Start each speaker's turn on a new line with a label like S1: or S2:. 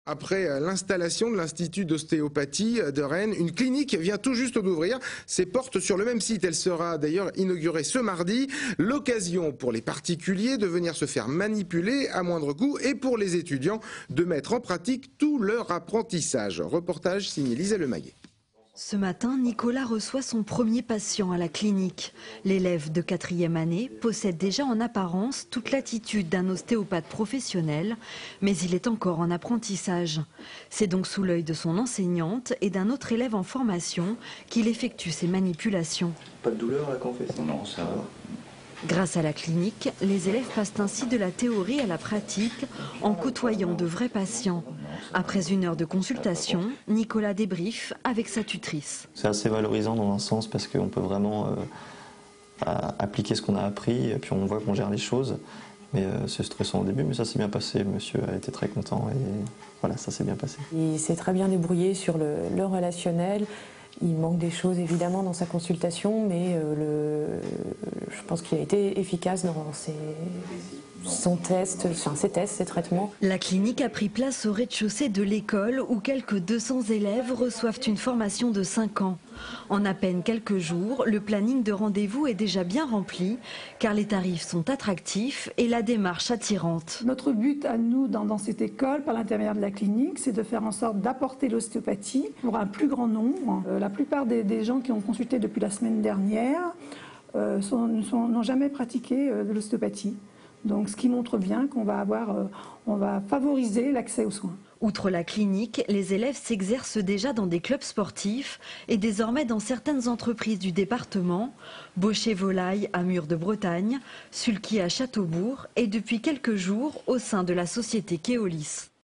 S1: Après l'installation de l'Institut d'ostéopathie de Rennes, une clinique vient tout juste d'ouvrir ses portes sur le même site. Elle sera d'ailleurs inaugurée ce mardi. L'occasion pour les particuliers de venir se faire manipuler à moindre coût et pour les étudiants de mettre en pratique tout leur apprentissage. Reportage signé Lisa Lemaguet.
S2: Ce matin, Nicolas reçoit son premier patient à la clinique. L'élève de 4e année possède déjà en apparence toute l'attitude d'un ostéopathe professionnel, mais il est encore en apprentissage. C'est donc sous l'œil de son enseignante et d'un autre élève en formation qu'il effectue ses manipulations.
S3: Pas de douleur là quand on fait ça? Non, ça va.
S2: Grâce à la clinique, les élèves passent ainsi de la théorie à la pratique en côtoyant de vrais patients. Après 1 heure de consultation, Nicolas débriefe avec sa tutrice.
S3: C'est assez valorisant dans un sens parce qu'on peut vraiment appliquer ce qu'on a appris et puis on voit qu'on gère les choses. Mais c'est stressant au début, mais ça s'est bien passé. Monsieur a été très content et voilà, ça s'est bien passé.
S4: Il s'est très bien débrouillé sur le relationnel. Il manque des choses évidemment dans sa consultation, mais je pense qu'il a été efficace dans ses traitements.
S2: La clinique a pris place au rez-de-chaussée de l'école où quelques 200 élèves reçoivent une formation de 5 ans. En à peine quelques jours, le planning de rendez-vous est déjà bien rempli car les tarifs sont attractifs et la démarche attirante.
S5: Notre but à nous dans cette école, par l'intermédiaire de la clinique, c'est de faire en sorte d'apporter l'ostéopathie pour un plus grand nombre. La plupart des gens qui ont consulté depuis la semaine dernière n'ont jamais pratiqué de l'ostéopathie. Donc, ce qui montre bien qu'on va favoriser l'accès aux soins.
S2: Outre la clinique, les élèves s'exercent déjà dans des clubs sportifs et désormais dans certaines entreprises du département, Baucher Volaille à Mur de Bretagne, Sulky à Châteaubourg et depuis quelques jours au sein de la société Keolis.